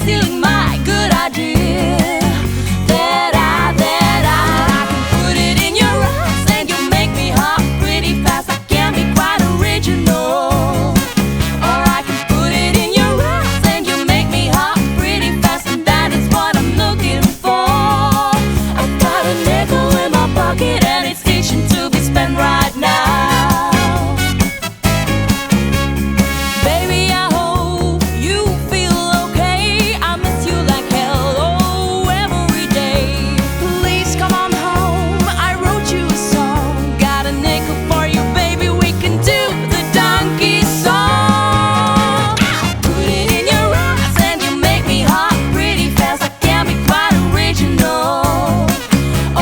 stealing my good idea. That I can put it in your eyes and you make me hop pretty fast. I can be quite original. Or I can put it in your eyes and you make me hop pretty fast, and that is what I'm looking for. I've got a nickel in my pocket and it's itching to be spent right now. Baby, I hope you feel okay. I miss you like hell, oh, every day. Please come on home, I wrote you a song. Got a nickel for you, baby, we can do the donkey song. Put it in your eyes and you make me hop pretty fast. I can be quite original.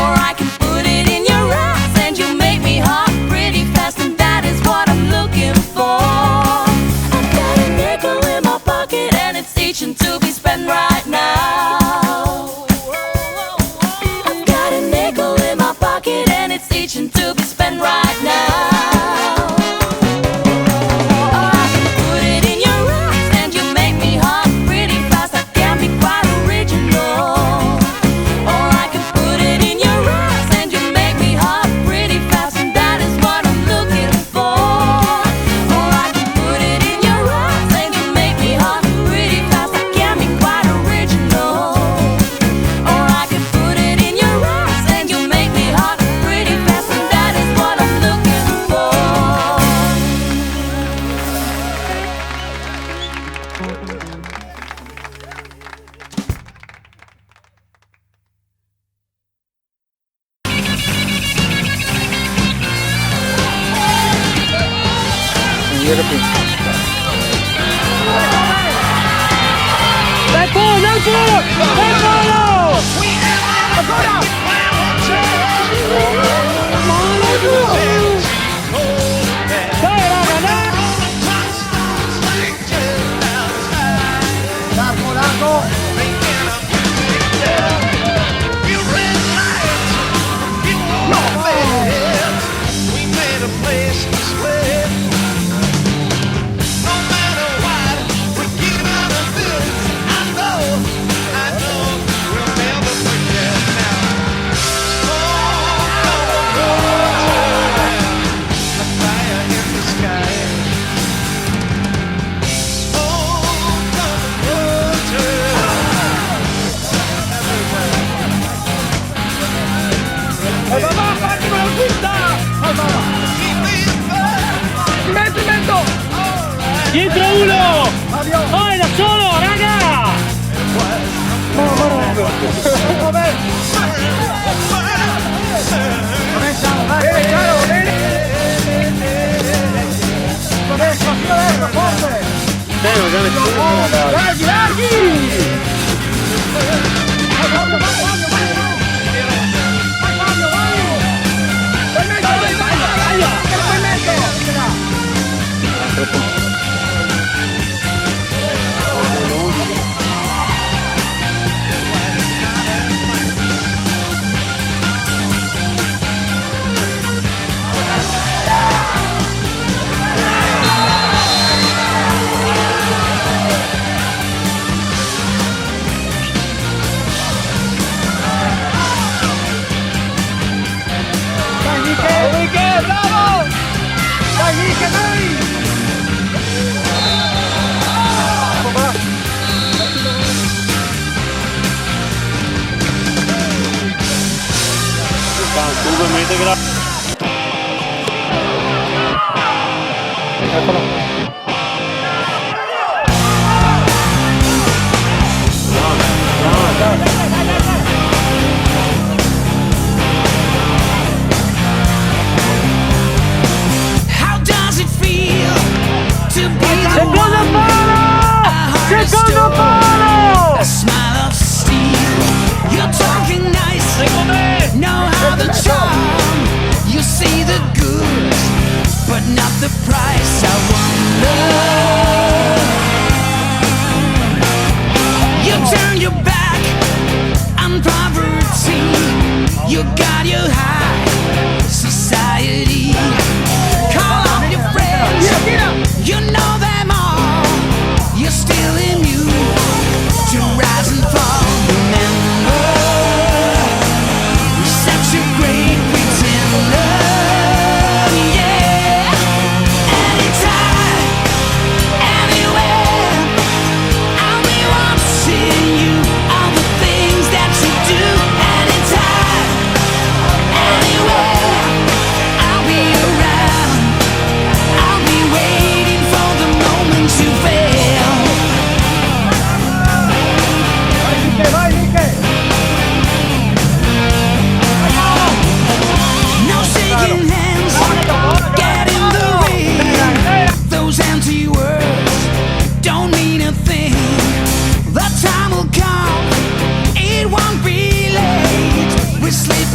Or I can put it in your eyes and you make me hop pretty fast, and that is what I'm looking for. I've got a nickel in my pocket and it's itching to be spent right now. I've got a nickel in my pocket and it's itching to be spent right now. Or I can put it in your eyes and you make me hop pretty fast. I can be quite original. Or I can put it in your eyes and you make me hop pretty fast, and that is what I'm looking for. Or I can put it in your eyes and you make me hop pretty fast. I can be quite original. Or I can put it in your eyes and you make me hop pretty fast, and that is what I'm looking for. Dietro uno! Vai da solo, raga! How does it feel to be the Secondo one? palo! Secondo palo! A smile of steel. You're talking nice. Know how the charm. You see the good, but not the price. I wonder. You turn your back on poverty. You got your high society. Call on your friends. You know them all. You're still immune to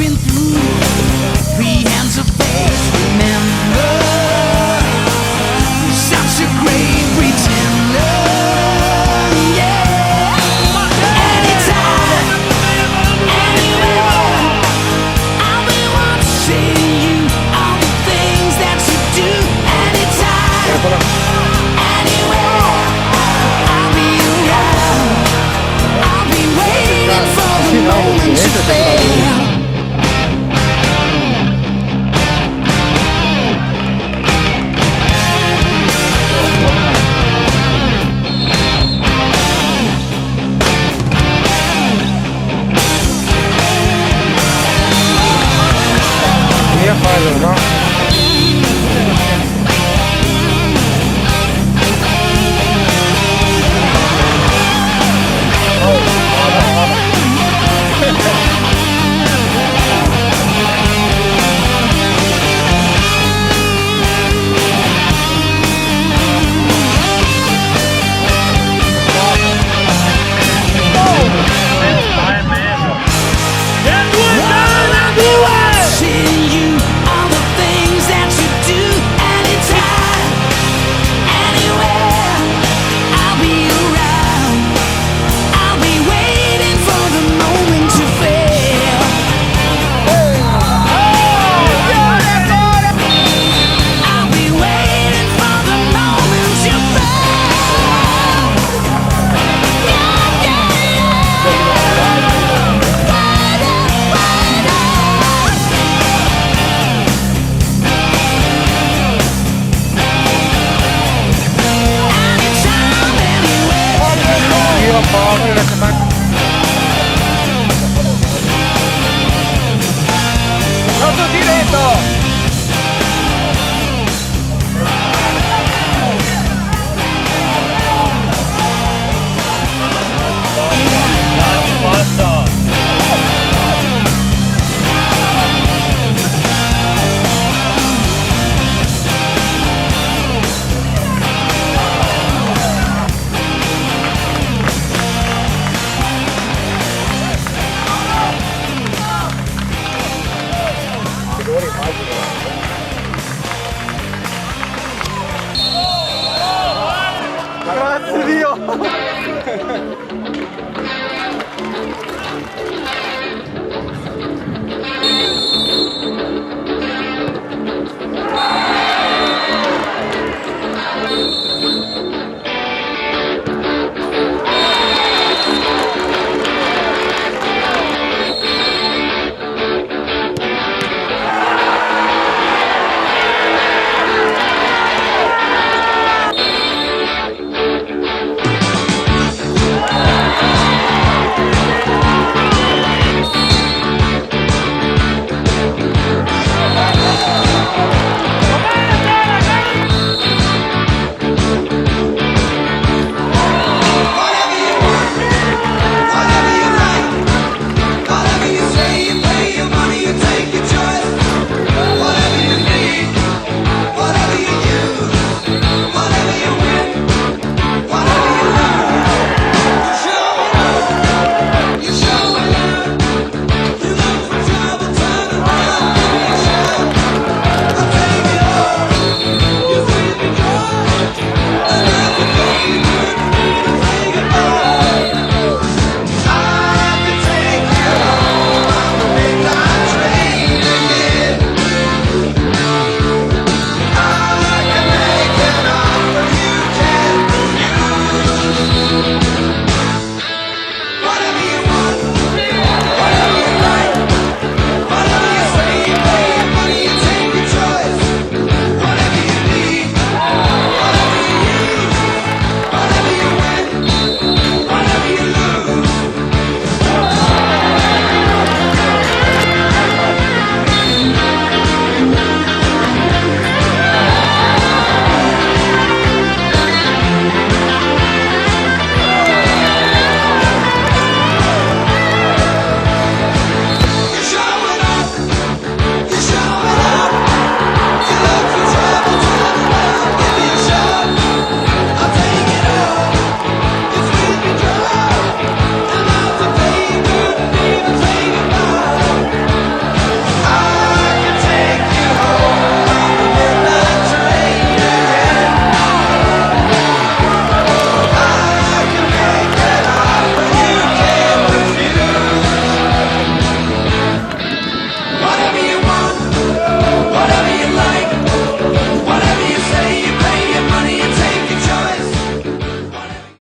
been through